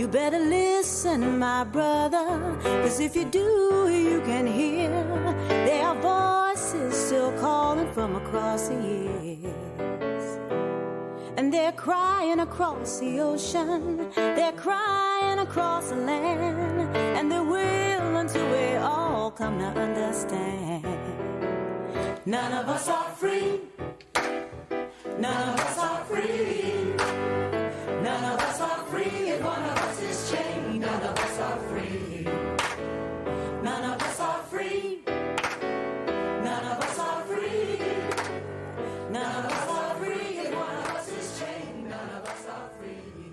You better listen, my brother, 'cause if you do, you can hear there are voices still calling from across the years. And they're crying across the ocean, they're crying across the land, and they will until we all come to understand. None of us are free, none of us are free, none of us are free, if one of us is chained, none of us are free, none of us are free, none of us are free, none of us are free, if one of us is chained, none of us are free.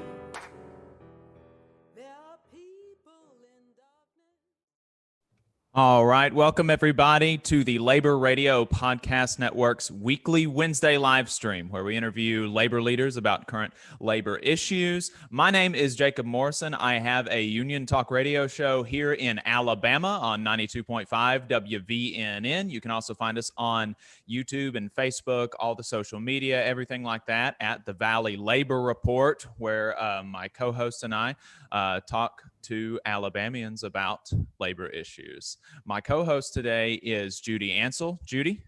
There are people in darkness. All right. Welcome, everybody, to the Labor Radio Podcast Network's weekly Wednesday live stream, where we interview labor leaders about current labor issues. My name is Jacob Morrison. I have a union talk radio show here in Alabama on 92.5 WVNN. You can also find us on YouTube and Facebook, all the social media, everything like that, at the Valley Labor Report, where my co-host and I talk to Alabamians about labor issues. My co-host today is Judy Ancel. Judy?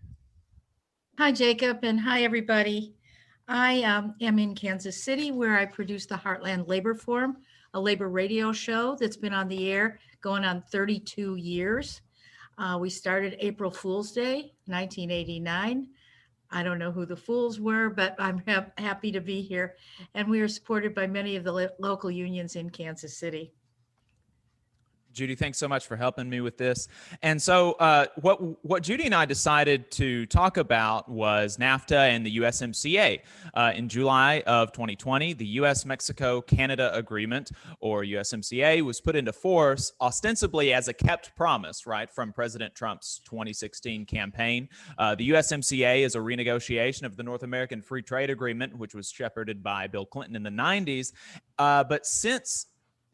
Hi, Jacob, and hi, everybody. I am in Kansas City, where I produce the Heartland Labor Forum, a labor radio show that's been on the air going on 32 years. We started April Fool's Day, 1989. I don't know who the fools were, but I'm happy to be here. And we are supported by many of the local unions in Kansas City. Judy, thanks so much for helping me with this. And so what Judy and I decided to talk about was NAFTA and the USMCA. In July of 2020, the U.S.-Mexico-Canada Agreement, or USMCA, was put into force ostensibly as a kept promise, right, from President Trump's 2016 campaign. The USMCA is a renegotiation of the North American Free Trade Agreement, which was shepherded by Bill Clinton in the 90s. But since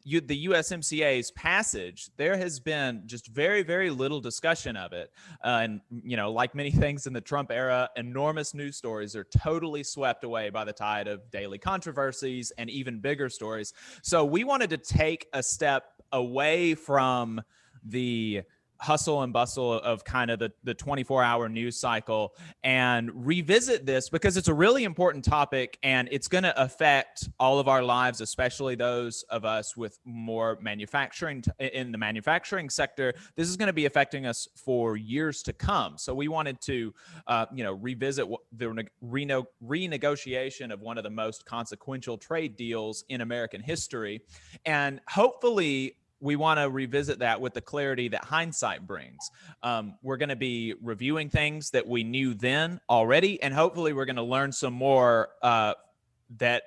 the USMCA's passage, there has been just very, very little discussion of it. And, you know, like many things in the Trump era, enormous news stories are totally swept away by the tide of daily controversies and even bigger stories. So we wanted to take a step away from the hustle and bustle of kind of the 24-hour news cycle and revisit this, because it's a really important topic and it's going to affect all of our lives, especially those of us with more manufacturing in the manufacturing sector. This is going to be affecting us for years to come. So we wanted to, revisit the renegotiation of one of the most consequential trade deals in American history, and hopefully we want to revisit that with the clarity that hindsight brings. We're going to be reviewing things that we knew then already, and hopefully we're going to learn some more that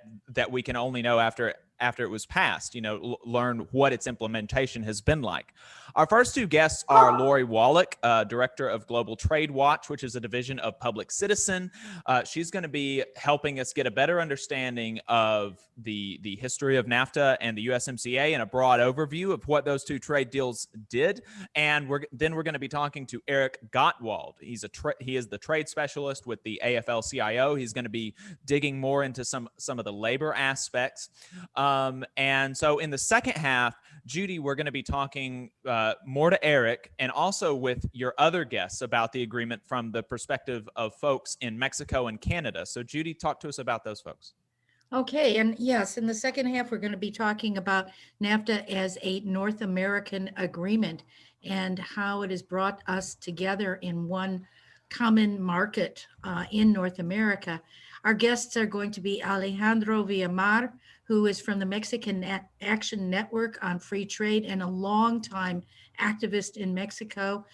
we can only know after it was passed, learn what its implementation has been like. Our first two guests are Lori Wallach, Director of Global Trade Watch, which is a division of Public Citizen. She's going to be helping us get a better understanding of the history of NAFTA and the USMCA and a broad overview of what those two trade deals did. And we're going to be talking to Eric Gottwald. He is the trade specialist with the AFL-CIO. He's going to be digging more into some of the labor aspects. And so in the second half, Judy, we're going to be talking more to Eric and also with your other guests about the agreement from the perspective of folks in Mexico and Canada. So Judy, talk to us about those folks. Okay, and yes, in the second half, we're going to be talking about NAFTA as a North American agreement and how it has brought us together in one common market in North America. Our guests are going to be Alejandro Villamar, who is from the Mexican Action Network on Free Trade and a longtime activist in Mexico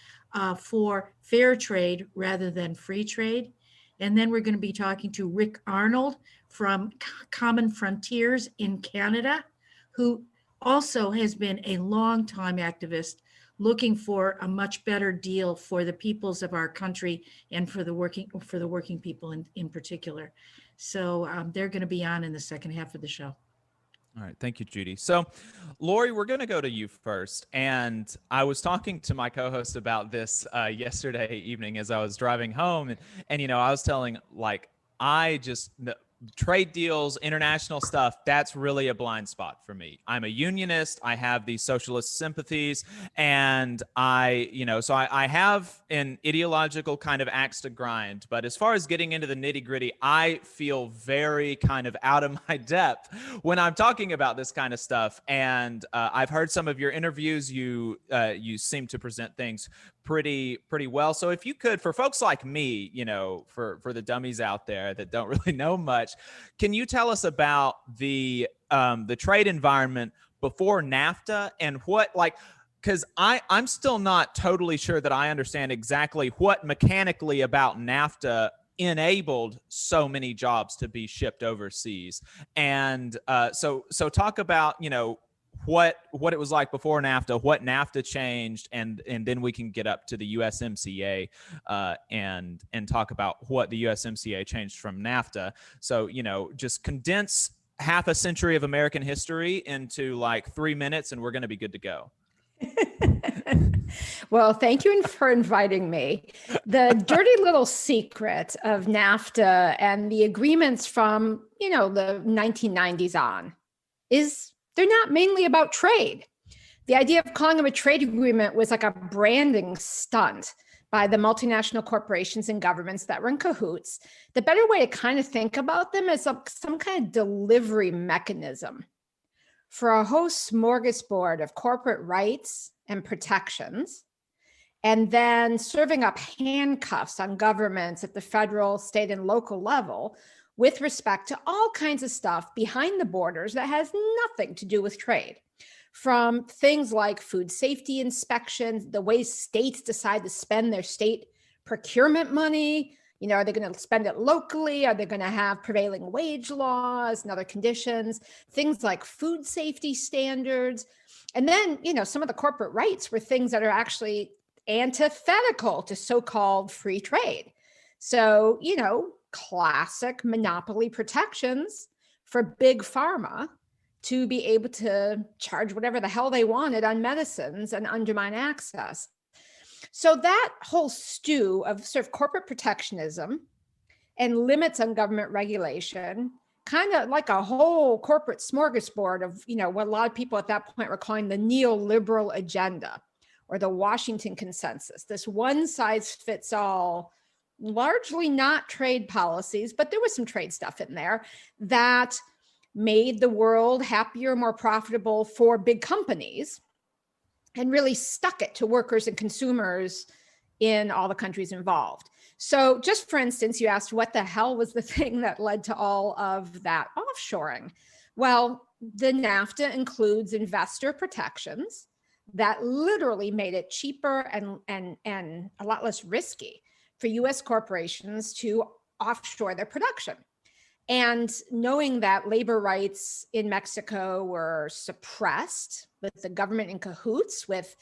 for fair trade rather than free trade. And then we're going to be talking to Rick Arnold from Common Frontiers in Canada, who also has been a longtime activist looking for a much better deal for the peoples of our country and for the working people in particular. So they're going to be on in the second half of the show. All right. Thank you, Judy. So, Lori, we're going to go to you first. And I was talking to my co-host about this yesterday evening as I was driving home. And I was telling, trade deals, international stuff, that's really a blind spot for me. I'm a unionist. I have these socialist sympathies, and so I have an ideological kind of axe to grind. But as far as getting into the nitty gritty, I feel very kind of out of my depth when I'm talking about this kind of stuff. And I've heard some of your interviews. You seem to present things pretty well. So if you could, for folks like me, for the dummies out there that don't really know much, can you tell us about the trade environment before NAFTA and because I'm still not totally sure that I understand exactly what mechanically about NAFTA enabled so many jobs to be shipped overseas. And so talk about, what it was like before NAFTA, what NAFTA changed, and then we can get up to the USMCA and talk about what the USMCA changed from NAFTA. So, just condense half a century of American history into like 3 minutes, and we're going to be good to go. Well, thank you for inviting me. The dirty little secret of NAFTA and the agreements from, the 1990s on is they're not mainly about trade. The idea of calling them a trade agreement was like a branding stunt by the multinational corporations and governments that were in cahoots. The better way to kind of think about them is some kind of delivery mechanism for a whole smorgasbord of corporate rights and protections, and then serving up handcuffs on governments at the federal, state, and local level with respect to all kinds of stuff behind the borders that has nothing to do with trade. From things like food safety inspections, the way states decide to spend their state procurement money. Are they going to spend it locally? Are they going to have prevailing wage laws and other conditions? Things like food safety standards. And then, some of the corporate rights were things that are actually antithetical to so-called free trade. So, classic monopoly protections for big pharma to be able to charge whatever the hell they wanted on medicines and undermine access. So that whole stew of sort of corporate protectionism and limits on government regulation, kind of like a whole corporate smorgasbord of, what a lot of people at that point were calling the neoliberal agenda or the Washington consensus, this one size fits all, largely not trade policies, but there was some trade stuff in there that made the world happier, more profitable for big companies, and really stuck it to workers and consumers in all the countries involved. So just for instance, you asked what the hell was the thing that led to all of that offshoring? Well, the NAFTA includes investor protections that literally made it cheaper and a lot less risky for US corporations to offshore their production. And knowing that labor rights in Mexico were suppressed with the government in cahoots with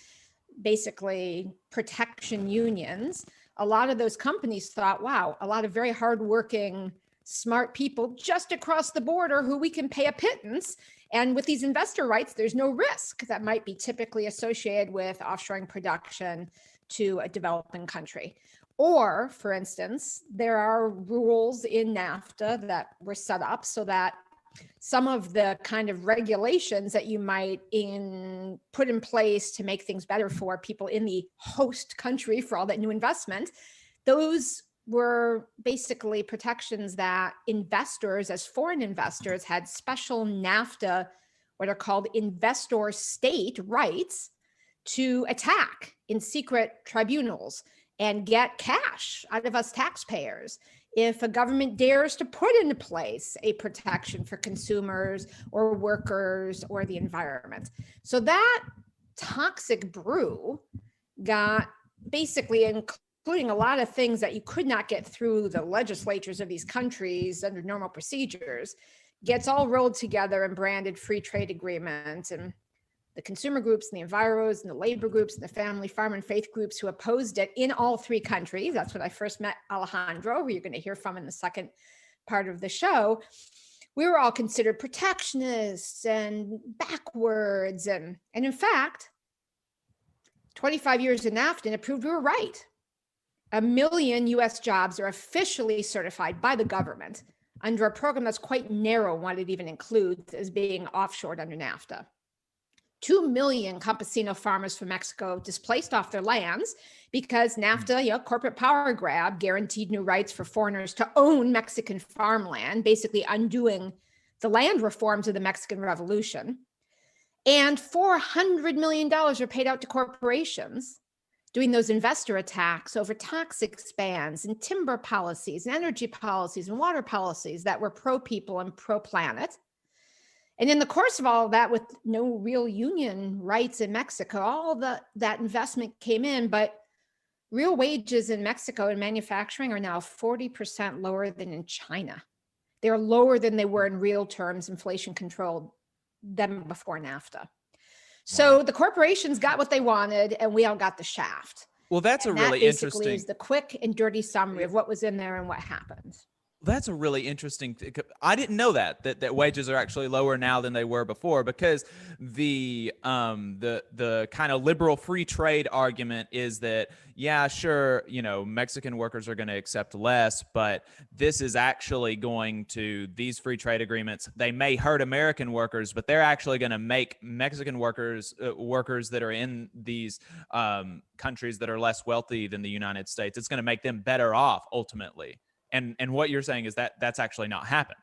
basically protection unions, a lot of those companies thought, wow, a lot of very hardworking, smart people just across the border who we can pay a pittance. And with these investor rights, there's no risk that might be typically associated with offshoring production to a developing country. Or, for instance, there are rules in NAFTA that were set up so that some of the kind of regulations that you might put in place to make things better for people in the host country for all that new investment, those were basically protections that investors, as foreign investors, had special NAFTA, what are called investor state rights to attack in secret tribunals and get cash out of us taxpayers if a government dares to put into place a protection for consumers or workers or the environment. So that toxic brew got basically, including a lot of things that you could not get through the legislatures of these countries under normal procedures, gets all rolled together and branded free trade agreements. And the consumer groups and the enviros and the labor groups and the family, farm, and faith groups who opposed it in all three countries. That's when I first met Alejandro, who you're going to hear from in the second part of the show. We were all considered protectionists and backwards. And in fact, 25 years in NAFTA, and it proved we were right. 1 million US jobs are officially certified by the government under a program that's quite narrow, what it even includes as being offshored under NAFTA. 2 million campesino farmers from Mexico displaced off their lands because NAFTA, corporate power grab, guaranteed new rights for foreigners to own Mexican farmland, basically undoing the land reforms of the Mexican Revolution. And $400 million are paid out to corporations doing those investor attacks over tax expands and timber policies and energy policies and water policies that were pro-people and pro-planet. And in the course of all of that, with no real union rights in Mexico, all that investment came in, but real wages in Mexico in manufacturing are now 40% lower than in China. They're lower than they were in real terms, inflation controlled, than before NAFTA. So the corporations got what they wanted and we all got the shaft. Well, that's and a really that basically interesting is the quick and dirty summary of what was in there and what happened. That's a really interesting thing. I didn't know that wages are actually lower now than they were before, because the kind of liberal free trade argument is that, yeah, sure, Mexican workers are going to accept less, but this is actually going to, these free trade agreements, they may hurt American workers, but they're actually going to make Mexican workers that are in these countries that are less wealthy than the United States, it's going to make them better off ultimately. And what you're saying is that that's actually not happened.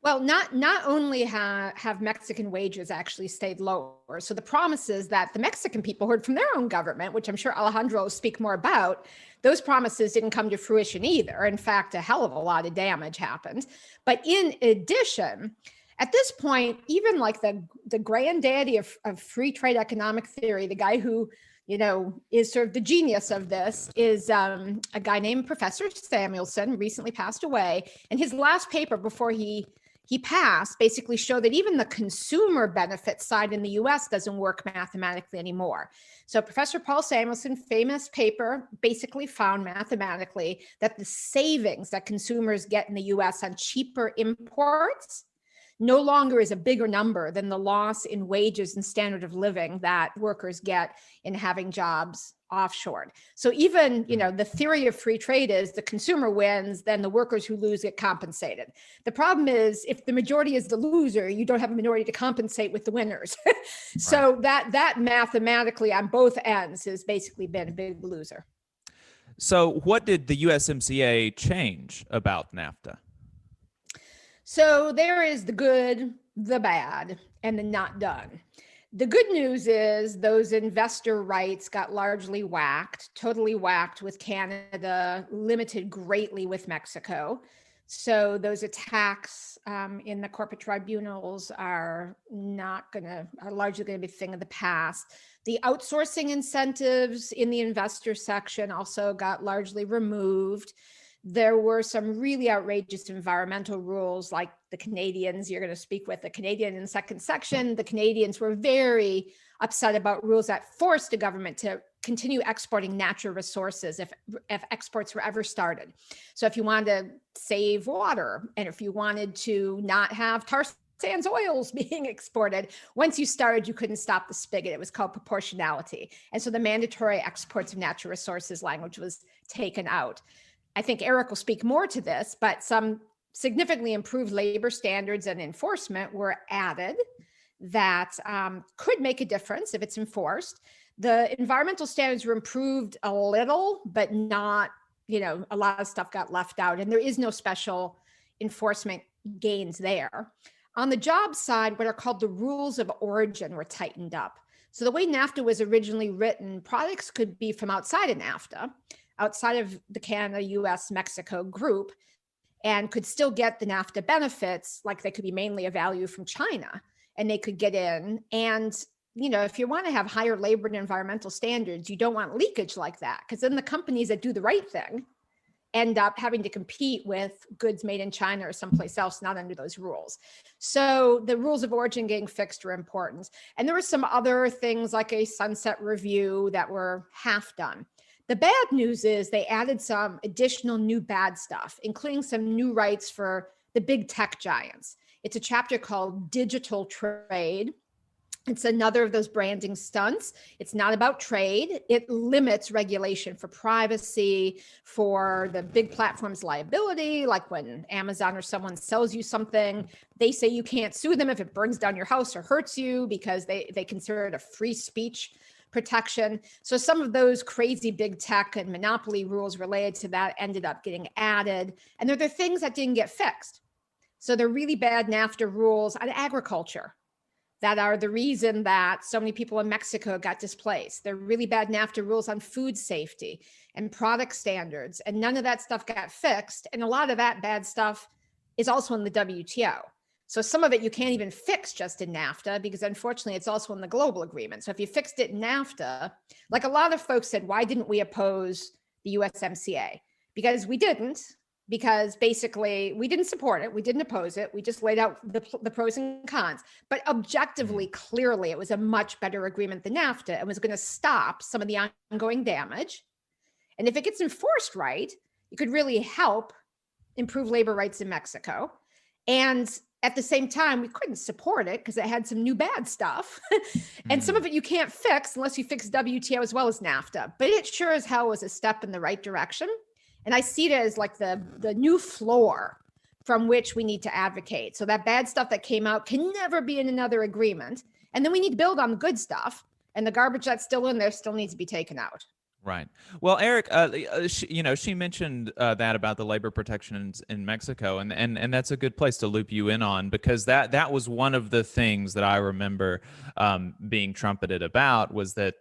Well, not only have Mexican wages actually stayed lower. So the promises that the Mexican people heard from their own government, which I'm sure Alejandro will speak more about, those promises didn't come to fruition either. In fact, a hell of a lot of damage happened. But in addition, at this point, even like the granddaddy of free trade economic theory, the guy who is sort of the genius of this, is a guy named Professor Samuelson, recently passed away. And his last paper before he passed basically showed that even the consumer benefit side in the US doesn't work mathematically anymore. So Professor Paul Samuelson, famous paper, basically found mathematically that the savings that consumers get in the US on cheaper imports no longer is a bigger number than the loss in wages and standard of living that workers get in having jobs offshored. So even, the theory of free trade is the consumer wins, then the workers who lose get compensated. The problem is if the majority is the loser, you don't have a minority to compensate with the winners. So that mathematically on both ends has basically been a big loser. So what did the USMCA change about NAFTA? So there is the good, the bad, and the not done. The good news is those investor rights got largely whacked, totally whacked with Canada, limited greatly with Mexico. So those attacks in the corporate tribunals are largely going to be a thing of the past. The outsourcing incentives in the investor section also got largely removed. There were some really outrageous environmental rules, like the Canadians, you're going to speak with the Canadian in the second section. The Canadians were very upset about rules that forced the government to continue exporting natural resources if exports were ever started. So if you wanted to save water, and if you wanted to not have tar sands oils being exported, once you started, you couldn't stop the spigot. It was called proportionality. And so the mandatory exports of natural resources language was taken out. I think Eric will speak more to this, but some significantly improved labor standards and enforcement were added that could make a difference if it's enforced. The environmental standards were improved a little, but not, a lot of stuff got left out, and there is no special enforcement gains there. On the job side, what are called the rules of origin were tightened up. So the way NAFTA was originally written, products could be from outside of NAFTA, outside of the Canada, US, Mexico group, and could still get the NAFTA benefits, like they could be mainly a value from China, and they could get in. And, if you want to have higher labor and environmental standards, you don't want leakage like that, because then the companies that do the right thing end up having to compete with goods made in China or someplace else, not under those rules. So the rules of origin getting fixed were important. And there were some other things like a sunset review that were half done. The bad news is they added some additional new bad stuff, including some new rights for the big tech giants. It's a chapter called Digital Trade. It's another of those branding stunts. It's not about trade. It limits regulation for privacy, for the big platforms' liability. Like when Amazon or someone sells you something, they say you can't sue them if it burns down your house or hurts you because they consider it a free speech protection. So some of those crazy big tech and monopoly rules related to that ended up getting added. And they're the things that didn't get fixed. So they're really bad NAFTA rules on agriculture that are the reason that so many people in Mexico got displaced. They're really bad NAFTA rules on food safety and product standards, and none of that stuff got fixed. And a lot of that bad stuff is also in the WTO. So some of it you can't even fix just in NAFTA because unfortunately it's also in the global agreement. So if you fixed it in NAFTA, like a lot of folks said, why didn't we oppose the USMCA? Because we didn't. Because basically we didn't support it. We didn't oppose it. We just laid out the pros and cons. But objectively, clearly, it was a much better agreement than NAFTA and was going to stop some of the ongoing damage. And if it gets enforced right, it could really help improve labor rights in Mexico. And at the same time, we couldn't support it because it had some new bad stuff. And some of it you can't fix unless you fix WTO as well as NAFTA. But it sure as hell was a step in the right direction. And I see it as like the new floor from which we need to advocate. So that bad stuff that came out can never be in another agreement. And then we need to build on the good stuff. And the garbage that's still in there still needs to be taken out. Right. Well, Eric, she mentioned that about the labor protections in Mexico, and that's a good place to loop you in on, because that was one of the things that I remember being trumpeted about, was that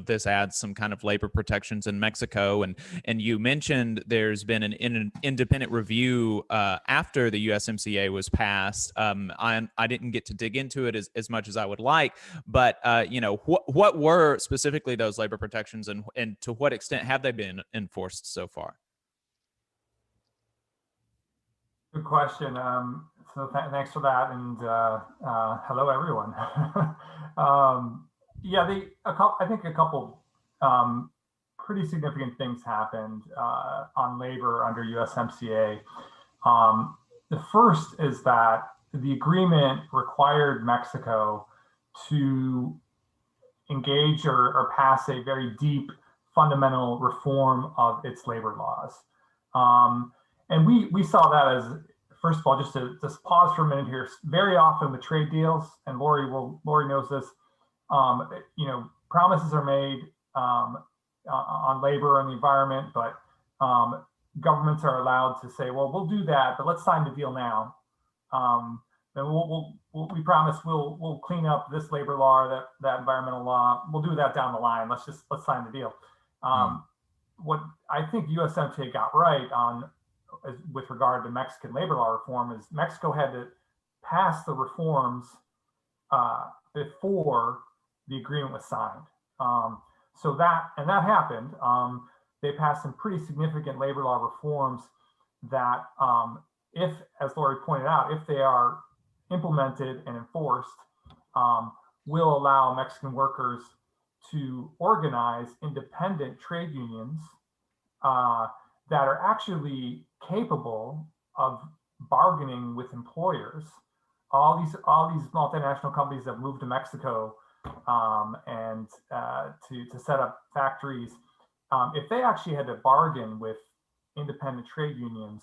this adds some kind of labor protections in Mexico, and you mentioned there's been an independent review after the USMCA was passed. I didn't get to dig into it as much as I would like, but what were specifically those labor protections, and to what extent have they been enforced so far? Good question. So thanks for that, and hello everyone. I think a couple pretty significant things happened on labor under USMCA. The first is that the agreement required Mexico to engage or pass a very deep fundamental reform of its labor laws. And we saw that as, first of all, just to pause for a minute here, very often with trade deals, and Lori knows this, promises are made on labor and the environment, but governments are allowed to say, well, we'll do that, but let's sign the deal now. And we promise we'll clean up this labor law, that environmental law. We'll do that down the line. Let's sign the deal. What I think USMCA got right with regard to Mexican labor law reform is Mexico had to pass the reforms before the agreement was signed. So that happened. They passed some pretty significant labor law reforms that, if, as Lori pointed out, if they are implemented and enforced, will allow Mexican workers to organize independent trade unions that are actually capable of bargaining with employers. All these multinational companies that moved to Mexico and to set up factories, if they actually had to bargain with independent trade unions,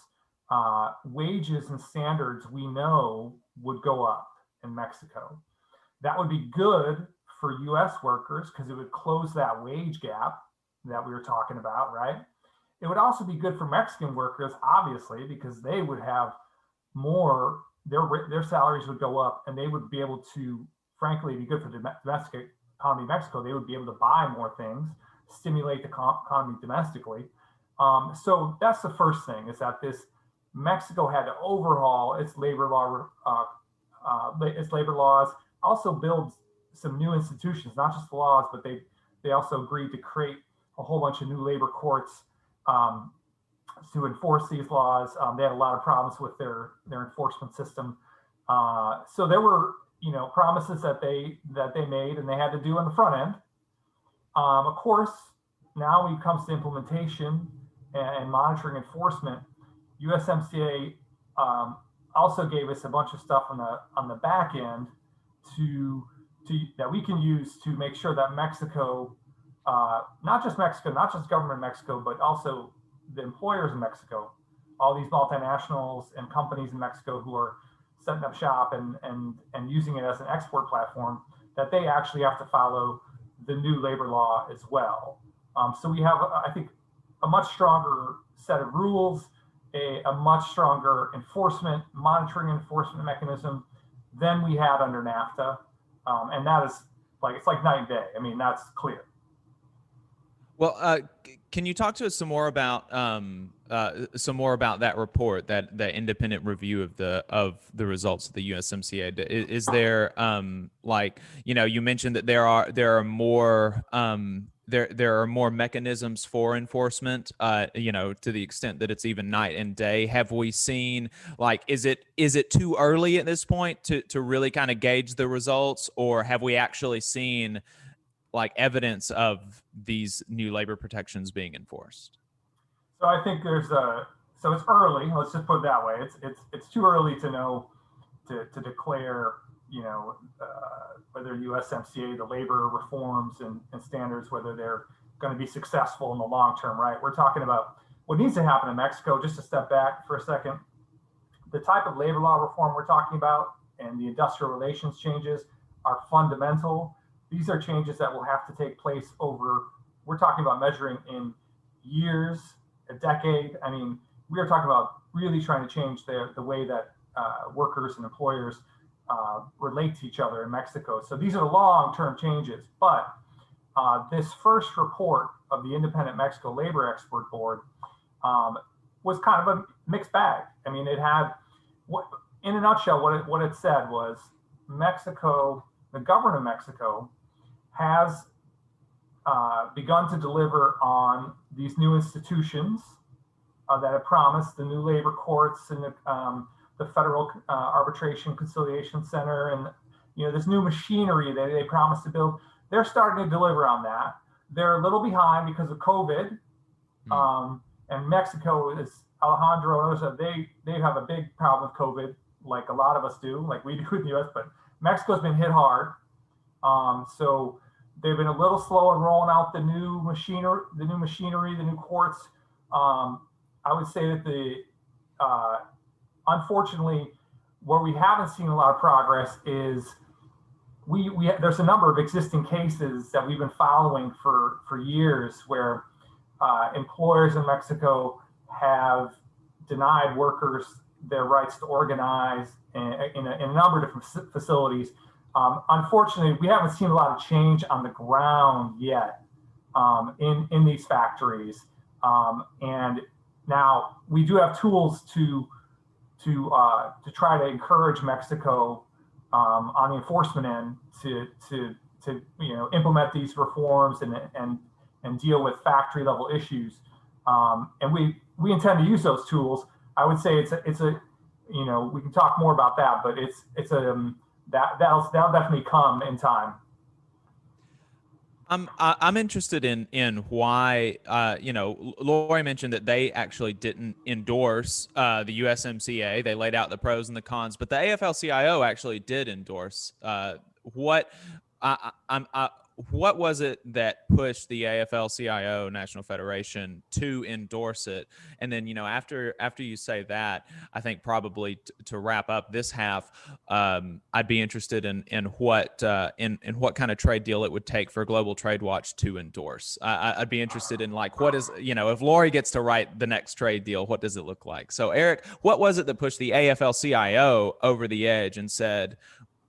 wages and standards we know would go up in Mexico. That would be good for US workers because it would close that wage gap that we were talking about, right? It would also be good for Mexican workers, obviously, because they would have more, their salaries would go up, and they would be able to, frankly, be good for the domestic economy of Mexico. They would be able to buy more things, stimulate the economy domestically. So that's the first thing, is that Mexico had to overhaul its labor laws, also build some new institutions, not just the laws, but they also agreed to create a whole bunch of new labor courts to enforce these laws. They had a lot of problems with their enforcement system. So there were, promises that they made and they had to do on the front end. Of course, now when it comes to implementation and monitoring enforcement, USMCA also gave us a bunch of stuff on the back end to that we can use to make sure that Mexico, not just government in Mexico, but also the employers in Mexico, all these multinationals and companies in Mexico who are setting up shop and using it as an export platform, that they actually have to follow the new labor law as well. So we have, I think, a much stronger set of rules, a much stronger monitoring enforcement mechanism than we had under NAFTA. And that is it's like night and day. I mean, that's clear. Well, can you talk to us some more about that report, that independent review of the results of the USMCA? Is there you mentioned that there are more there are more mechanisms for enforcement, to the extent that it's even night and day. Have we seen, is it too early at this point to really kind of gauge the results, or have we actually seen evidence of these new labor protections being enforced? So I think so it's early. Let's just put it that way. It's too early to know, to declare, whether USMCA, the labor reforms and standards, whether they're going to be successful in the long term, right? We're talking about what needs to happen in Mexico. Just to step back for a second, the type of labor law reform we're talking about and the industrial relations changes are fundamental. These are changes that will have to take place we're talking about measuring in years, a decade. I mean, we are talking about really trying to change the way that workers and employers relate to each other in Mexico. So these are long-term changes, but this first report of the Independent Mexico Labor Export Board was kind of a mixed bag. I mean, it had, in a nutshell, what it said was Mexico, the government of Mexico, has begun to deliver on these new institutions that have promised, the new labor courts and the Federal Arbitration Conciliation Center, and this new machinery that they promised to build. They're starting to deliver on that. They're a little behind because of COVID, and Mexico is, Alejandro, they have a big problem with COVID, like a lot of us do, like we do in the U.S. But Mexico's been hit hard, so they've been a little slow in rolling out the new machinery, the new courts. I would say that unfortunately, where we haven't seen a lot of progress is there's a number of existing cases that we've been following for years where employers in Mexico have denied workers their rights to organize in a number of different facilities. Unfortunately, we haven't seen a lot of change on the ground yet in these factories. And now we do have tools to try to encourage Mexico on the enforcement end to implement these reforms and deal with factory level issues. And we intend to use those tools. I would say it's a we can talk more about that, but that'll definitely come in time. I'm interested in why Lori mentioned that they actually didn't endorse the USMCA. They laid out the pros and the cons, but the AFL-CIO actually did endorse. What was it that pushed the AFL-CIO National Federation to endorse it? And then, after you say that, I think probably to wrap up this half, I'd be interested in what kind of trade deal it would take for Global Trade Watch to endorse. I'd be interested in what is, if Lori gets to write the next trade deal, what does it look like? So Eric, what was it that pushed the AFL-CIO over the edge and said,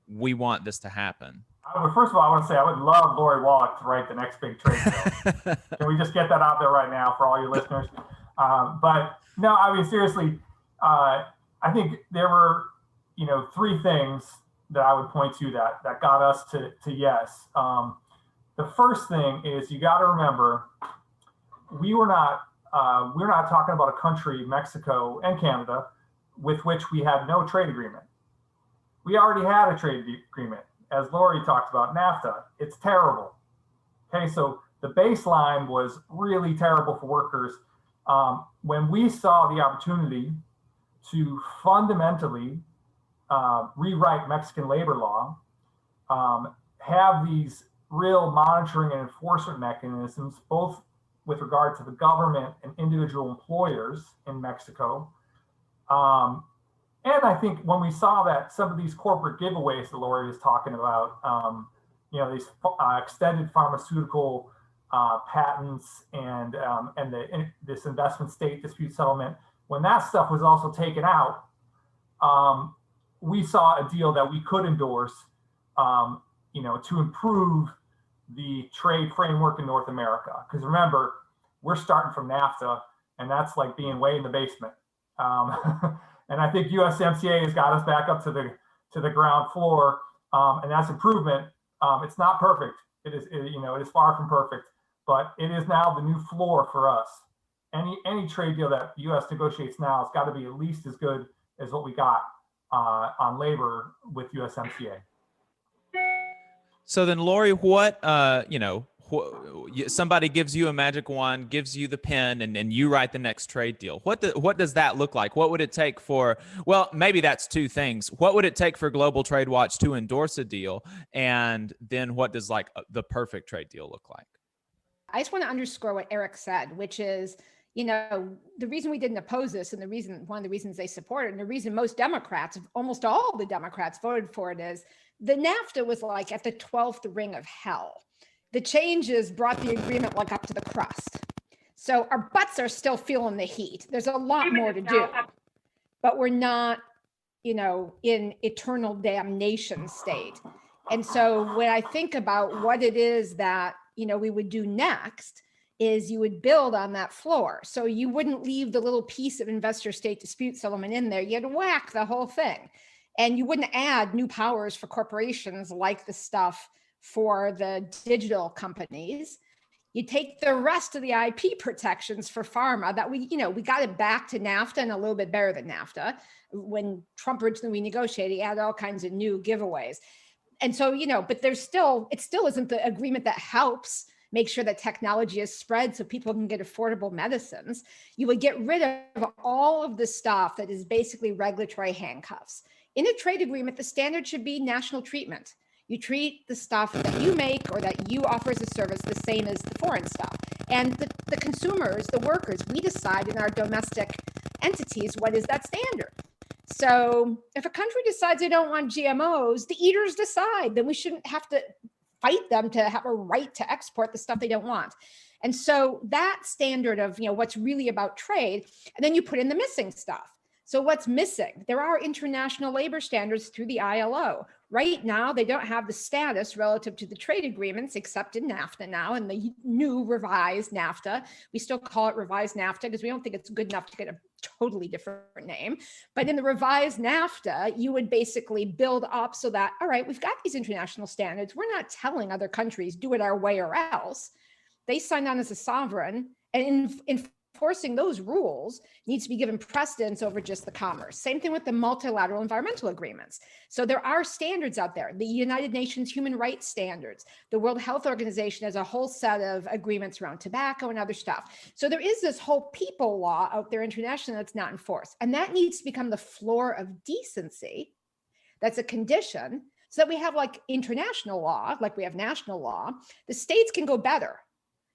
we want this to happen? Well, first of all, I want to say I would love Lori Wallach to write the next big trade deal. Can we just get that out there right now for all your listeners? But no, I mean, seriously, I think there were, three things that I would point to that got us to yes. The first thing is you got to remember, we're not talking about a country, Mexico and Canada, with which we had no trade agreement. We already had a trade agreement. As Lori talked about, NAFTA, it's terrible. Okay, so the baseline was really terrible for workers. When we saw the opportunity to fundamentally rewrite Mexican labor law have these real monitoring and enforcement mechanisms, both with regard to the government and individual employers in Mexico. And I think when we saw that some of these corporate giveaways that Lori was talking about, these extended pharmaceutical patents and this investment state dispute settlement, when that stuff was also taken out, we saw a deal that we could endorse, to improve the trade framework in North America. Because remember, we're starting from NAFTA, and that's like being way in the basement. And I think USMCA has got us back up to the ground floor, and that's improvement. It's not perfect. It is far from perfect, but it is now the new floor for us. Any trade deal that the U.S. negotiates now has got to be at least as good as what we got on labor with USMCA. So then, Lori, what somebody gives you a magic wand, gives you the pen, and you write the next trade deal. What does that look like? What would it take for? Well, maybe that's two things. What would it take for Global Trade Watch to endorse a deal, and then what does the perfect trade deal look like? I just want to underscore what Eric said, which is, the reason we didn't oppose this, and one of the reasons they support it, and the reason most Democrats, almost all the Democrats, voted for it, is the NAFTA was like at the 12th ring of hell. The changes brought the agreement up to the crust. So our butts are still feeling the heat. There's a lot more to do, but we're not, in eternal damnation state. And so when I think about what it is that, we would do next, is you would build on that floor. So you wouldn't leave the little piece of investor state dispute settlement in there. You'd whack the whole thing. And you wouldn't add new powers for corporations like the stuff for the digital companies. You take the rest of the IP protections for pharma that we got it back to NAFTA and a little bit better than NAFTA. When Trump originally renegotiated, he had all kinds of new giveaways. And so, but it still isn't the agreement that helps make sure that technology is spread so people can get affordable medicines. You would get rid of all of the stuff that is basically regulatory handcuffs. In a trade agreement, the standard should be national treatment. You treat the stuff that you make or that you offer as a service the same as the foreign stuff. And the consumers, the workers, we decide in our domestic entities, what is that standard? So if a country decides they don't want GMOs, the eaters decide, then we shouldn't have to fight them to have a right to export the stuff they don't want. And so that standard of, what's really about trade, and then you put in the missing stuff. So what's missing? There are international labor standards through the ILO. Right now, they don't have the status relative to the trade agreements, except in NAFTA now, and the new revised NAFTA. We still call it revised NAFTA because we don't think it's good enough to get a totally different name. But in the revised NAFTA, you would basically build up so that, all right, we've got these international standards. We're not telling other countries, do it our way or else. They signed on as a sovereign, and enforcing those rules needs to be given precedence over just the commerce. Same thing with the multilateral environmental agreements. So there are standards out there, the United Nations human rights standards, the World Health Organization has a whole set of agreements around tobacco and other stuff. So there is this whole people law out there internationally that's not enforced. And that needs to become the floor of decency. That's a condition so that we have international law, like we have national law. The states can go better.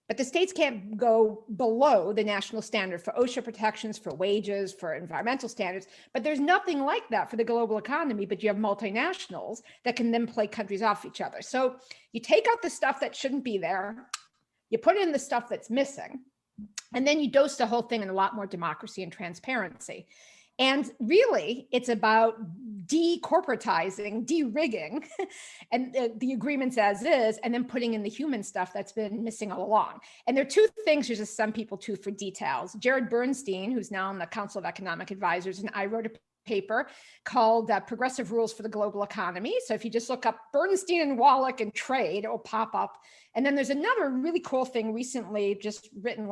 But the states can't go below the national standard for OSHA protections, for wages, for environmental standards. But there's nothing like that for the global economy, but you have multinationals that can then play countries off each other. So you take out the stuff that shouldn't be there, you put in the stuff that's missing, and then you dose the whole thing in a lot more democracy and transparency. And really, it's about de-corporatizing, de-rigging, and the agreements as is, and then putting in the human stuff that's been missing all along. And there are two things, there's just some people too for details. Jared Bernstein, who's now on the Council of Economic Advisors, and I wrote a paper called Progressive Rules for the Global Economy. So if you just look up Bernstein and Wallach and trade, it'll pop up. And then there's another really cool thing recently, just written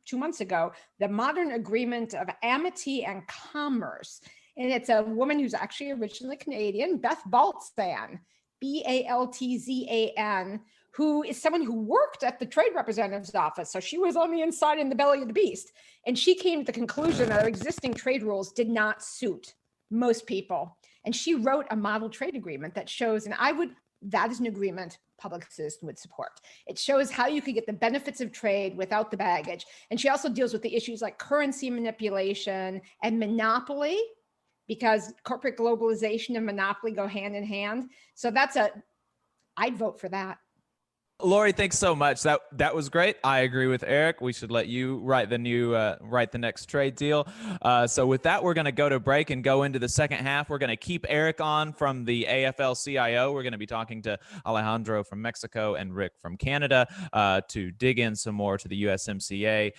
2 months ago, the Modern Agreement of Amity and Commerce. And it's a woman who's actually originally Canadian, Beth Baltzan, Baltzan, who is someone who worked at the Trade Representative's office. So she was on the inside in the belly of the beast. And she came to the conclusion that existing trade rules did not suit most people. And she wrote a model trade agreement that shows, and I would that is an agreement public citizen would support. It shows how you could get the benefits of trade without the baggage. And she also deals with the issues like currency manipulation and monopoly, because corporate globalization and monopoly go hand in hand. So I'd vote for that. Lori, thanks so much. That was great. I agree with Eric. We should let you write the next trade deal. So with that, we're going to go to break and go into the second half. We're going to keep Eric on from the AFL-CIO. We're going to be talking to Alejandro from Mexico and Rick from Canada to dig in some more to the USMCA.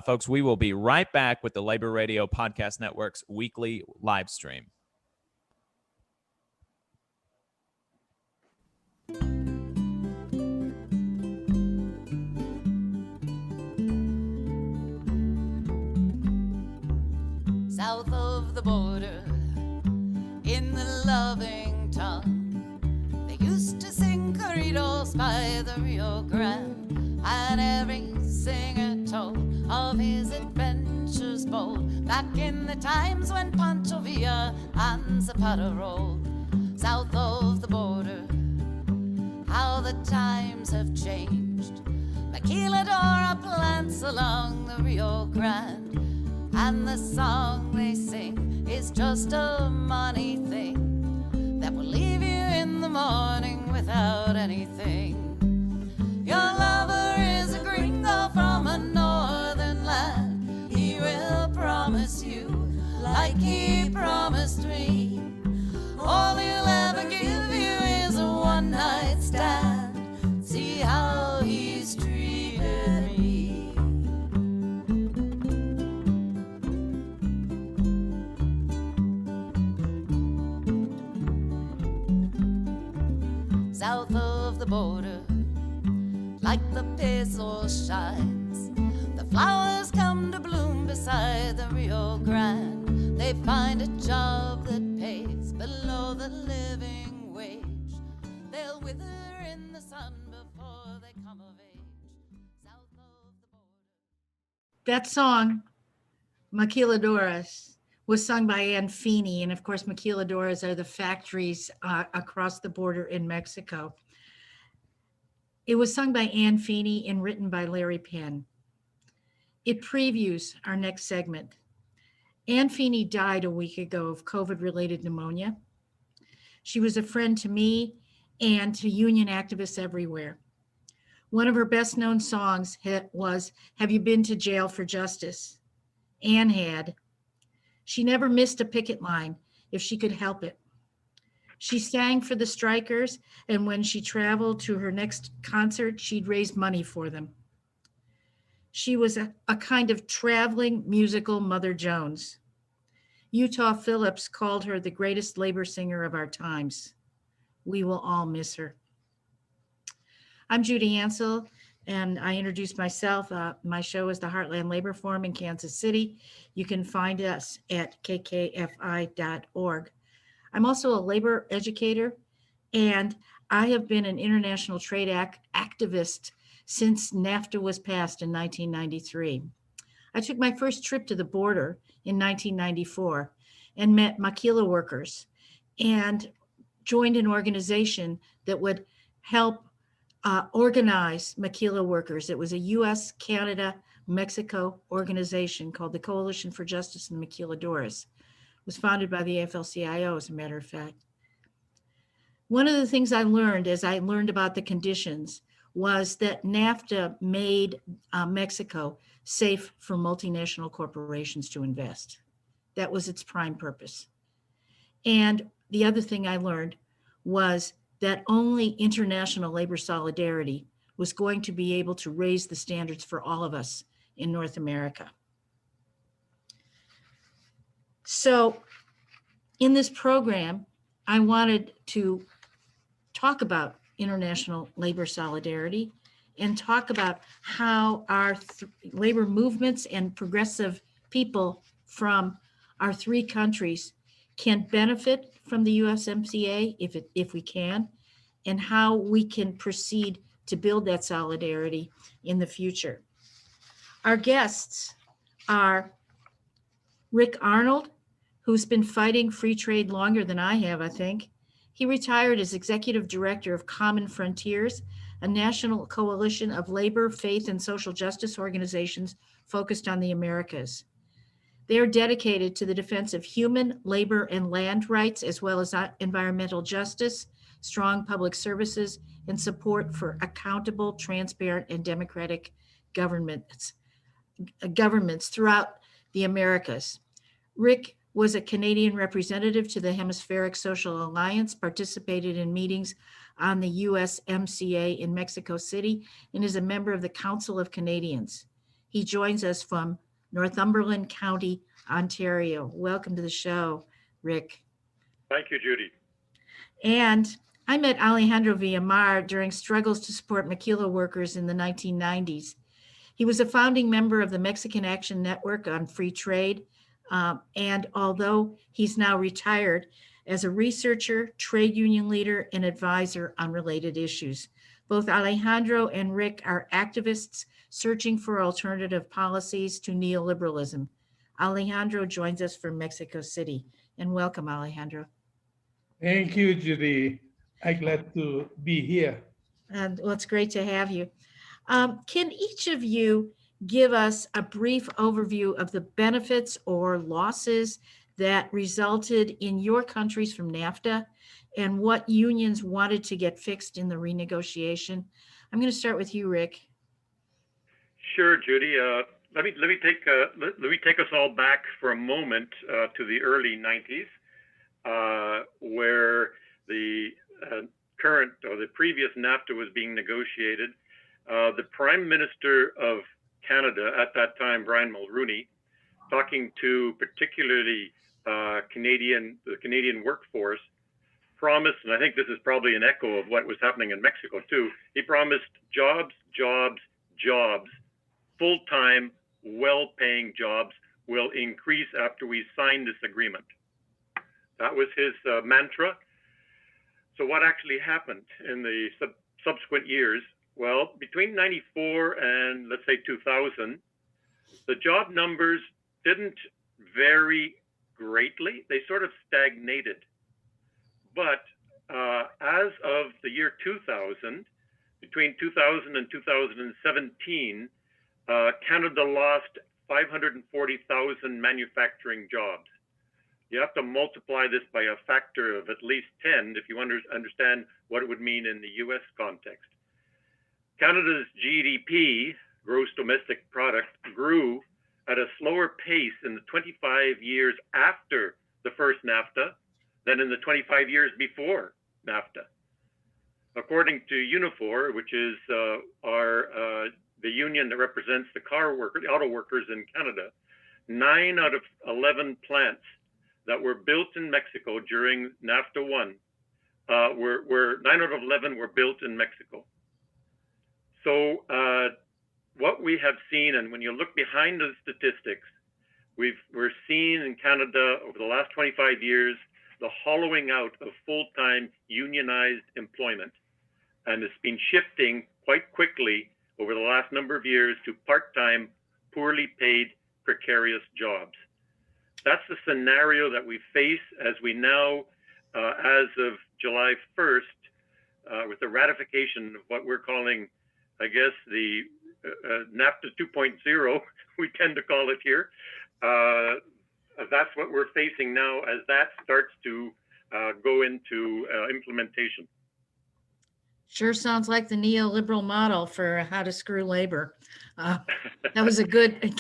Folks, we will be right back with the Labor Radio Podcast Network's weekly live stream. South of the border, in the loving tongue, they used to sing corridos by the Rio Grande, and every singer told of his adventures bold, back in the times when Pancho Villa and Zapata rolled. South of the border, how the times have changed. Maquiladora plants along the Rio Grande, and the song they sing is just a money thing that will leave you in the morning without anything. Your lover is a gringo from a northern land. He will promise you like he promised me. All he'll ever give you is a one-night stand. See how he's treated me. South of the border, like the peso shines, the flowers come to bloom beside the Rio Grande. They find a job that pays below the living wage. They'll wither in the sun before they come of age. South of the border. That song, Maquiladoras, was sung by Ann Feeney. And of course, maquiladoras are the factories across the border in Mexico. It was sung by Ann Feeney and written by Larry Penn. It previews our next segment. Ann Feeney died a week ago of COVID-related pneumonia. She was a friend to me and to union activists everywhere. One of her best known songs was, "Have You Been to Jail for Justice?" Ann had. She never missed a picket line if she could help it. She sang for the strikers, and when she traveled to her next concert, she'd raise money for them. She was a kind of traveling musical Mother Jones. Utah Phillips called her the greatest labor singer of our times. We will all miss her. I'm Judy Ancel, and I introduced myself. My show is the Heartland Labor Forum in Kansas City. You can find us at kkfi.org. I'm also a labor educator, and I have been an international trade activist since NAFTA was passed in 1993. I took my first trip to the border in 1994 and met maquila workers and joined an organization that would help organize maquila workers. It was a US, Canada, Mexico organization called the Coalition for Justice in the Maquiladoras. It was founded by the AFL-CIO, as a matter of fact. One of the things I learned as I learned about the conditions was that NAFTA made Mexico safe for multinational corporations to invest. That was its prime purpose. And the other thing I learned was that only international labor solidarity was going to be able to raise the standards for all of us in North America. So in this program, I wanted to talk about international labor solidarity and talk about how our labor movements and progressive people from our three countries can benefit from the USMCA if we can, and how we can proceed to build that solidarity in the future. Our guests are Rick Arnold, who's been fighting free trade longer than I have, I think. He retired as executive director of Common Frontiers, a national coalition of labor, faith, and social justice organizations focused on the Americas. They are dedicated to the defense of human, labor, and land rights, as well as environmental justice, strong public services, and support for accountable, transparent, and democratic governments throughout the Americas. Rick was a Canadian representative to the Hemispheric Social Alliance, participated in meetings on the USMCA in Mexico City, and is a member of the Council of Canadians. He joins us from Northumberland County, Ontario. Welcome to the show, Rick. Thank you, Judy. And I met Alejandro Villamar during struggles to support maquila workers in the 1990s. He was a founding member of the Mexican Action Network on Free Trade, and although he's now retired, as a researcher, trade union leader, and advisor on related issues. Both Alejandro and Rick are activists searching for alternative policies to neoliberalism. Alejandro joins us from Mexico City. And welcome, Alejandro. Thank you, Judy. I'm glad to be here. And well, it's great to have you. Can each of you give us a brief overview of the benefits or losses that resulted in your countries from NAFTA and what unions wanted to get fixed in the renegotiation? I'm going to start with you, Rick. Sure, Judy. Let me take us all back for a moment to the early 90s, where the current or the previous NAFTA was being negotiated. The Prime Minister of Canada at that time, Brian Mulroney, talking to particularly the Canadian workforce, promised, and I think this is probably an echo of what was happening in Mexico too, he promised jobs, jobs, jobs, full-time, well-paying jobs will increase after we sign this agreement. That was his mantra. So what actually happened in the subsequent years? Well, between 94 and let's say 2000, the job numbers didn't vary greatly. They sort of stagnated. But as of the year 2000, between 2000 and 2017, Canada lost 540,000 manufacturing jobs. You have to multiply this by a factor of at least 10 if you understand what it would mean in the US context. Canada's GDP, gross domestic product, grew at a slower pace in the 25 years after the first NAFTA than in the 25 years before NAFTA. According to Unifor, which is the union that represents the auto workers in Canada, 9 out of 11 plants that were built in Mexico during NAFTA 1 9 out of 11 were built in Mexico. So what we have seen, and when you look behind the statistics, we're seeing in Canada over the last 25 years, the hollowing out of full-time unionized employment. And it's been shifting quite quickly over the last number of years to part-time, poorly paid, precarious jobs. That's the scenario that we face as we now, as of July 1st, with the ratification of what we're calling, I guess, the NAFTA 2.0, we tend to call it here. That's what we're facing now as that starts to go into implementation. Sure sounds like the neoliberal model for how to screw labor. That was a good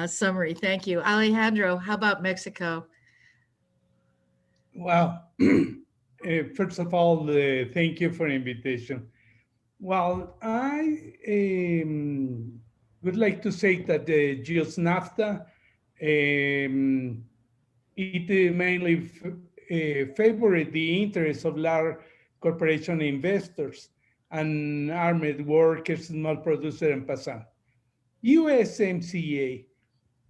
summary. Thank you. Alejandro, how about Mexico? Well, first of all, thank you for the invitation. Well, I would like to say that the GILS NAFTA, it mainly favored the interests of large corporation investors and armed workers, small producers, and peasants. USMCA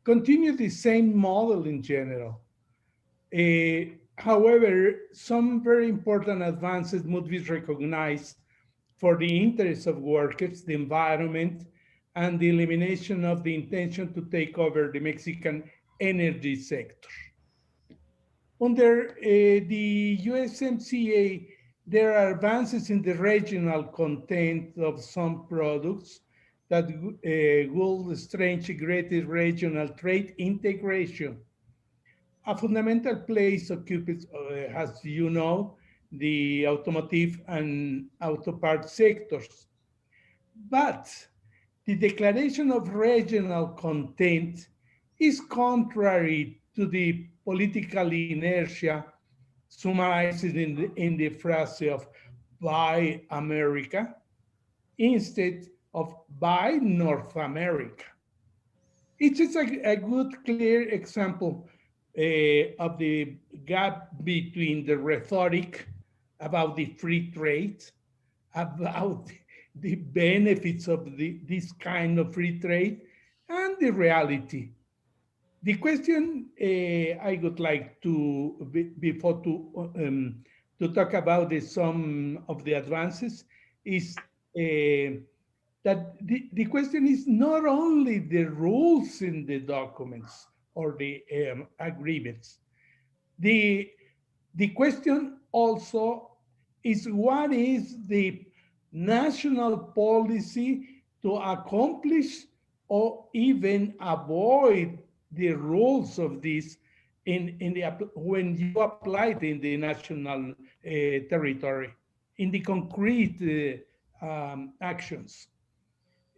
continued the same model in general. However, some very important advances must be recognized for the interests of workers, the environment, and the elimination of the intention to take over the Mexican energy sector. Under the USMCA, there are advances in the regional content of some products that will strengthen greater regional trade integration. A fundamental place occupies, as you know, the automotive and auto parts sectors. But the declaration of regional content is contrary to the political inertia summarized in the phrase of buy America instead of buy North America. It is a good, clear example of the gap between the rhetoric about the free trade, about the benefits of this kind of free trade, and the reality. The question I would like to, before to talk about some of the advances, is that the question is not only the rules in the documents or the agreements. The question also is what is the national policy to accomplish or even avoid the rules of this when you apply it in the national territory, in the concrete actions.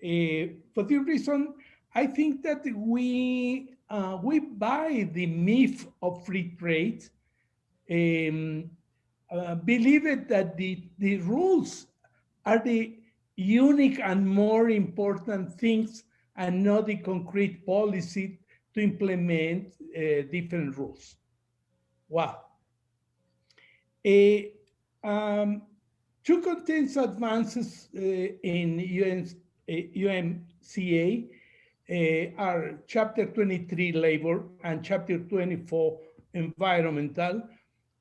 For this reason, I think that we buy the myth of free trade, believe it that the rules are the unique and more important things and not the concrete policy to implement different rules. Wow. Two contents advances in UMCA are Chapter 23 Labor and Chapter 24 Environmental,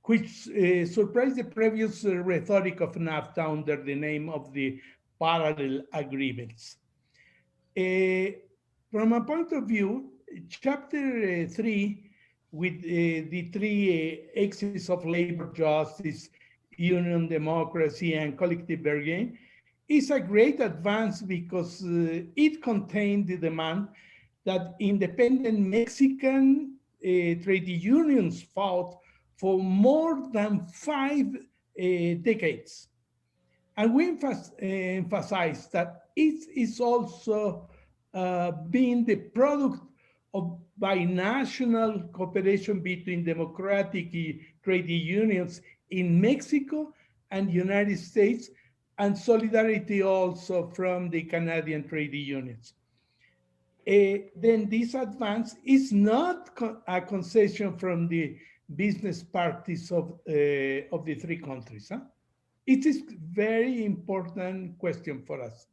which surprised the previous rhetoric of NAFTA under the name of the parallel agreements. From a point of view, Chapter 3, with the three axes of labor justice, union democracy, and collective bargaining, is a great advance because it contained the demand that independent Mexican trade unions fought for more than 5 decades. And we emphasize that it is also being the product of binational cooperation between democratic trade unions in Mexico and United States, and solidarity also from the Canadian trade unions. Then this advance is not a concession from the business parties of the three countries. Huh? It is very important question for us.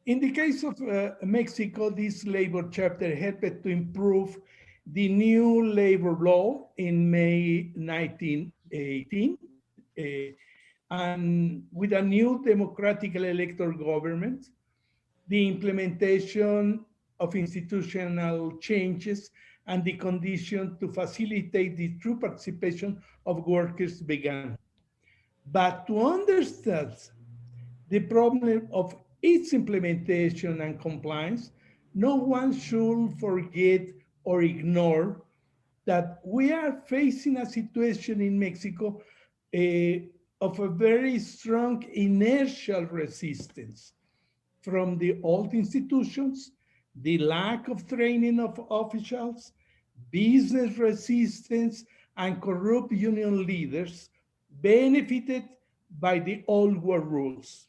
In the case of Mexico, this labor chapter helped to improve the new labor law in May 1918, and with a new democratically elected government, the implementation of institutional changes and the condition to facilitate the true participation of workers began. But to understand the problem of its implementation and compliance, no one should forget or ignore that we are facing a situation in Mexico of a very strong inertial resistance from the old institutions, the lack of training of officials, business resistance, and corrupt union leaders benefited by the old world rules,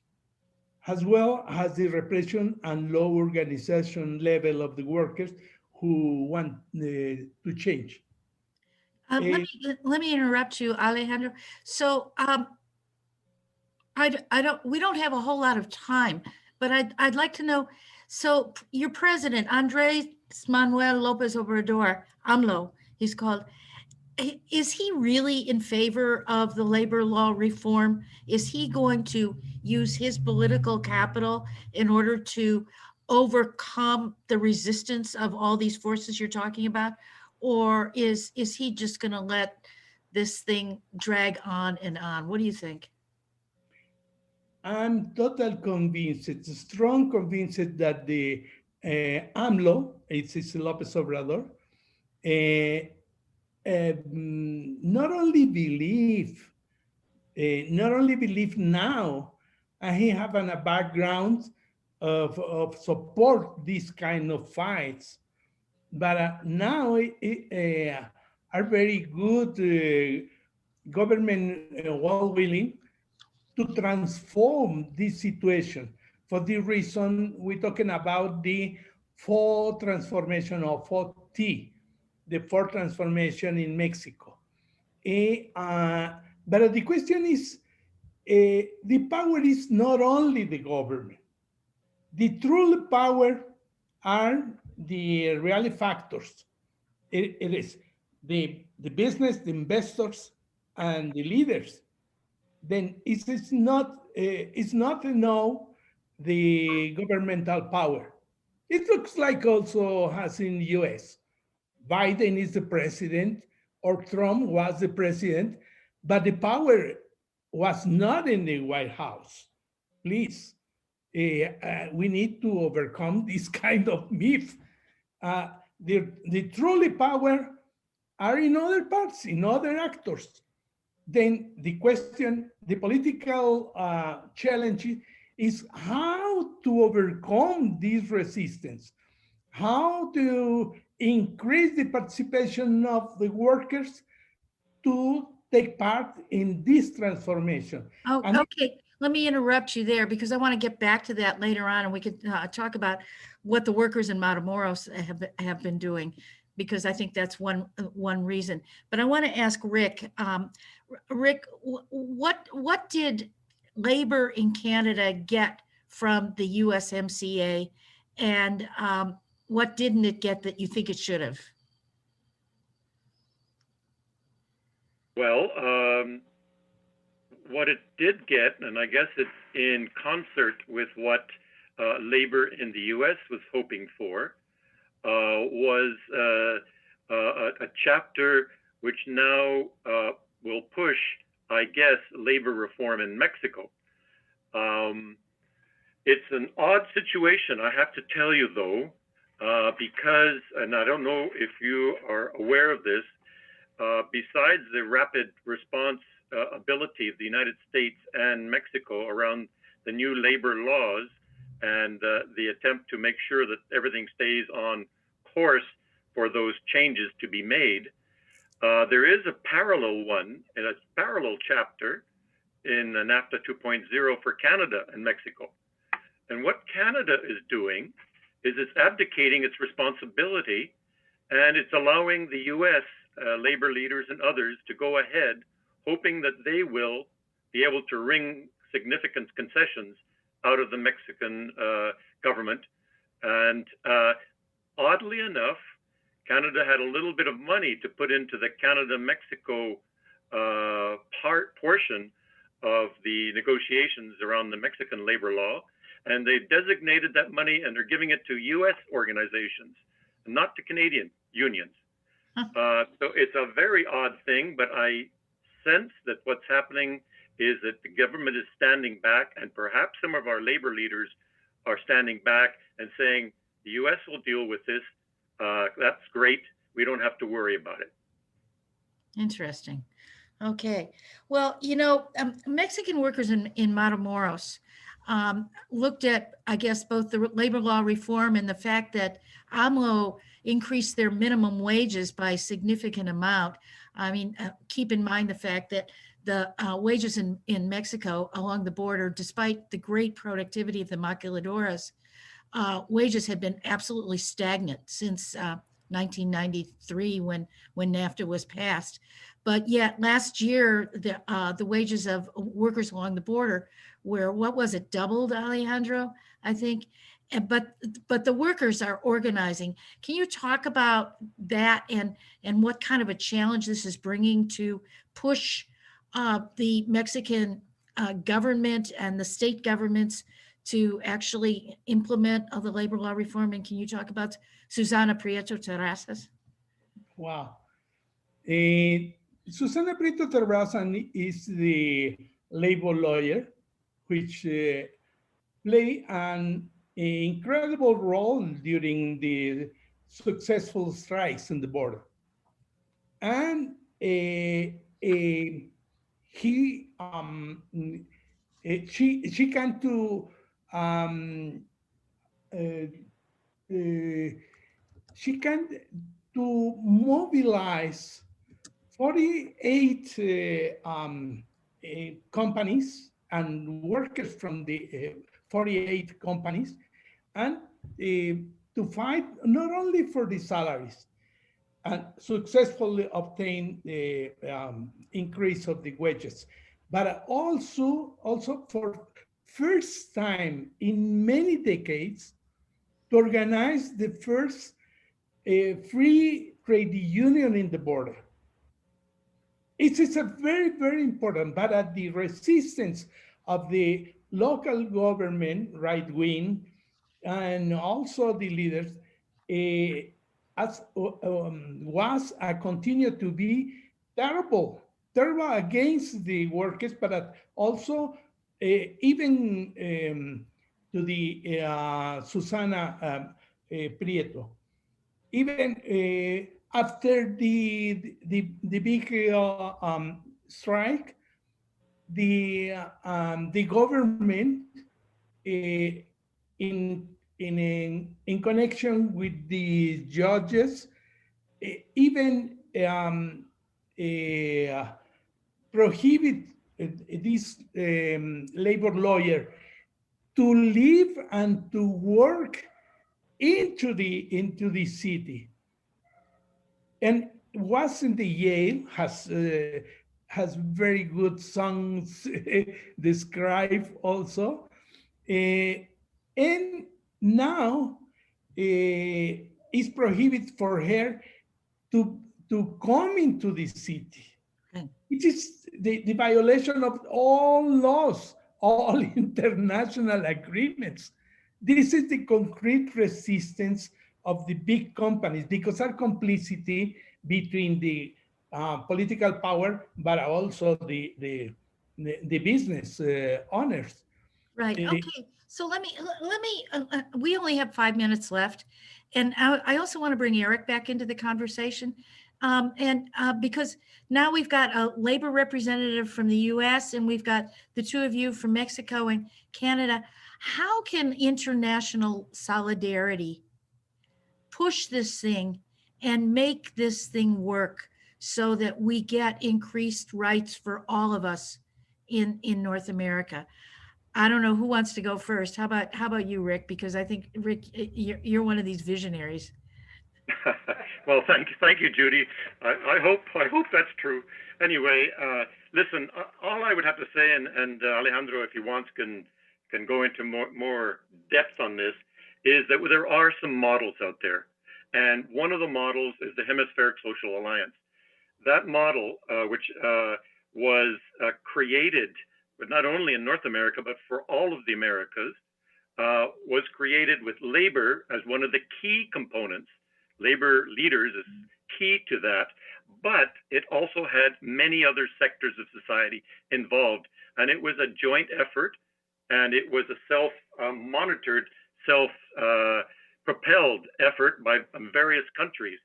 as well as the repression and low organization level of the workers who want to change. Let me interrupt you, Alejandro. So we don't have a whole lot of time, but I'd like to know, so your president, Andres Manuel Lopez Obrador, AMLO, he's called, is he really in favor of the labor law reform? Is he going to use his political capital in order to overcome the resistance of all these forces you're talking about? Or is he just going to let this thing drag on and on? What do you think? I'm totally convinced, strong convinced that the AMLO, it's Lopez Obrador, not only believe now, and he have a background of support these kind of fights, but now are very good government well willing to transform this situation. For this reason, we're talking about the fourth transformation or 4T, the fourth transformation in Mexico. But the question is, the power is not only the government. The true power are the real factors. It is the business, the investors, and the leaders. Then it's not the governmental power. It looks like also as in the US. Biden is the president or Trump was the president, but the power was not in the White House. Please, we need to overcome this kind of myth. The truly power are in other parts, in other actors. Then the question, the political challenge is how to overcome this resistance, how to increase the participation of the workers to take part in this transformation. Oh, okay. Let me interrupt you there because I want to get back to that later on, and we could talk about what the workers in Matamoros have been doing, because I think that's one reason. But I want to ask Rick. Rick, what did labor in Canada get from the USMCA, and what didn't it get that you think it should have? Well, what it did get, and I guess it's in concert with what labor in the U.S. was hoping for, was a chapter which now will push, I guess, labor reform in Mexico. It's an odd situation, I have to tell you, though, because, and I don't know if you are aware of this, besides the rapid response ability of the United States and Mexico around the new labor laws and the attempt to make sure that everything stays on course for those changes to be made, there is a parallel one, and a parallel chapter in NAFTA 2.0 for Canada and Mexico. And what Canada is doing is it's abdicating its responsibility, and it's allowing the U.S. Labor leaders and others to go ahead, hoping that they will be able to wring significant concessions out of the Mexican government. And oddly enough, Canada had a little bit of money to put into the Canada-Mexico portion of the negotiations around the Mexican labor law, and they designated that money and they're giving it to U.S. organizations, not to Canadian unions. So it's a very odd thing, but I sense that what's happening is that the government is standing back, and perhaps some of our labor leaders are standing back and saying, the U.S. will deal with this. That's great. We don't have to worry about it. Interesting. Okay. Well, you know, Mexican workers in Matamoros looked at, I guess, both the labor law reform and the fact that AMLO increased their minimum wages by a significant amount. I mean, keep in mind the fact that the wages in Mexico along the border, despite the great productivity of the maquiladoras, wages had been absolutely stagnant since 1993 when NAFTA was passed. But yet last year, the wages of workers along the border were, what was it, doubled, Alejandro, I think? But the workers are organizing. Can you talk about that and what kind of a challenge this is bringing to push the Mexican government and the state governments to actually implement the labor law reform? And can you talk about Susana Prieto Terrazas? Wow. Susana Prieto Terrazan is the labor lawyer, which play an incredible role during the successful strikes in the border. And he she came to she can to mobilize 48 companies and workers from the 48 companies, and to fight not only for the salaries and successfully obtain the increase of the wages, but also for first time in many decades to organize the first free trade union in the border. It is a very, very important, but at the resistance of the local government, right wing, and also the leaders, was continued to be terrible against the workers, but also even to the Susana Prieto. Even after the big strike, the government in connection with the judges even prohibit this labor lawyer to live and to work into the city. And was in the Yale has very good songs described also, and now it's prohibited for her to come into the city. It is the violation of all laws, all international agreements. This is the concrete resistance of the big companies, because our complicity between the political power, but also the business owners. Right. Okay. So let me. We only have 5 minutes left, and I also want to bring Eric back into the conversation, because now we've got a labor representative from the U.S. and we've got the two of you from Mexico and Canada. How can international solidarity push this thing and make this thing work so that we get increased rights for all of us in North America? I don't know who wants to go first. How about you, Rick? Because I think, Rick, you're one of these visionaries. Well, thank you, Judy. I hope that's true. Anyway, listen, all I would have to say, and Alejandro, if he wants, can go into more depth on this, is that there are some models out there. And one of the models is the Hemispheric Social Alliance. That model, which was created, but not only in North America, but for all of the Americas, was created with labor as one of the key components. Labor leaders is key to that, but it also had many other sectors of society involved. And it was a joint effort, and it was a self-monitored, self-propelled effort by various countries.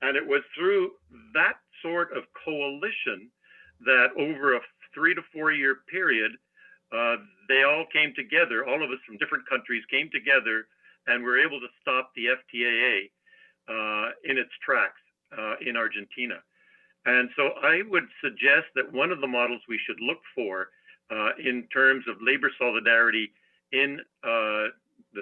And it was through that sort of coalition that over a 3 to 4 year period, they all came together, all of us from different countries came together and were able to stop the FTAA in its tracks in Argentina. And so I would suggest that one of the models we should look for in terms of labor solidarity in the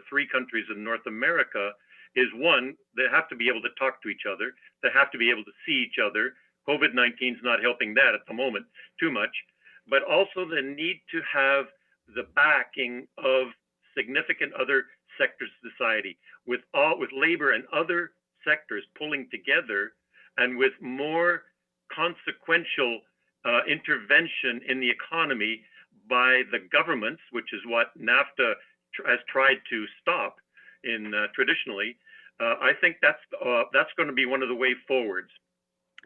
3 countries in North America is, one, they have to be able to talk to each other. They have to be able to see each other. COVID-19 is not helping that at the moment too much, but also the need to have the backing of significant other sectors of society, with labor and other sectors pulling together, and with more consequential intervention in the economy by the governments, which is what NAFTA has tried to stop in traditionally. I think that's going to be one of the way forwards.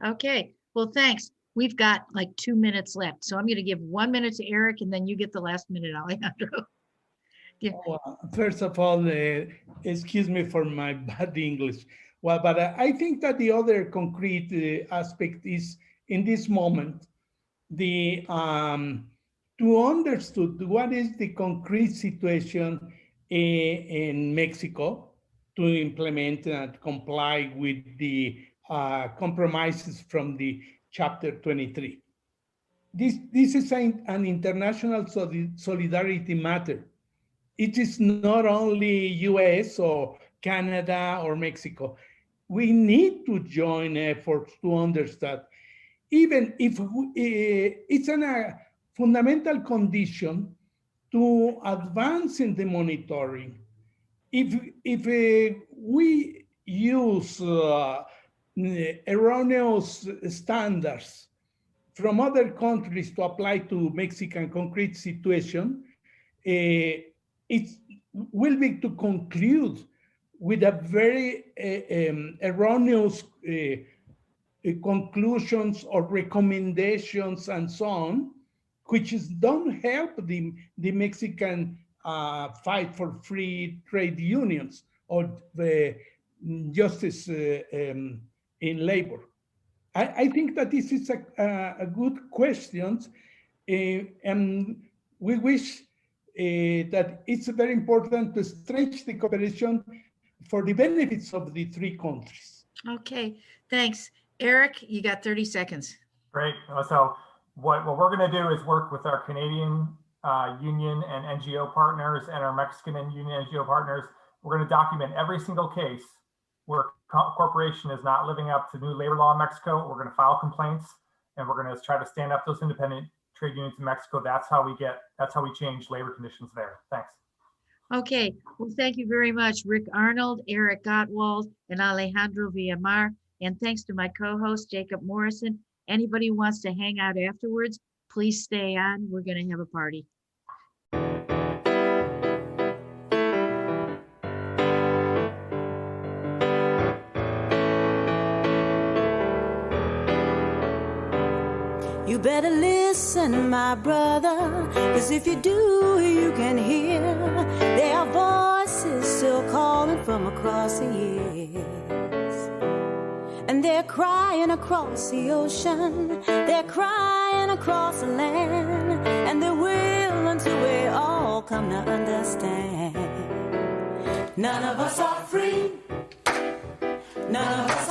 Okay. Well, thanks. we've got like 2 minutes left. So I'm going to give 1 minute to Eric and then you get the last minute, Alejandro. Yeah. Well, first of all, excuse me for my bad English. Well, but I think that the other concrete aspect is in this moment, the to understand what is the concrete situation in Mexico to implement and comply with the compromises from the Chapter 23. This is an international solidarity matter. It is not only US or Canada or Mexico. We need to join efforts to understand, even if it's a fundamental condition to advance in the monitoring. If we use erroneous standards from other countries to apply to Mexican concrete situation, it will be to conclude with a very erroneous conclusions or recommendations and so on, which don't help the Mexican fight for free trade unions or the justice in labor. I think that this is a good question, and we wish that it's very important to stretch the cooperation for the benefits of the three countries. Okay, thanks. Eric, you got 30 seconds. Great. So what we're going to do is work with our Canadian union and NGO partners and our Mexican union NGO partners. We're going to document every single case where a corporation is not living up to new labor law in Mexico. We're going to file complaints, and we're going to try to stand up those independent trade unions in Mexico. That's how we change labor conditions there. Thanks. Okay, well, thank you very much, Rick Arnold, Eric Gottwald, and Alejandro Villamar. And thanks to my co-host, Jacob Morrison. Anybody who wants to hang out afterwards, please stay on. We're going to have a party. You better listen, my brother, 'cause if you do, you can hear there are voices still calling from across the years. And they're crying across the ocean, they're crying across the land, and they will until we all come to understand. None of us are free, none of us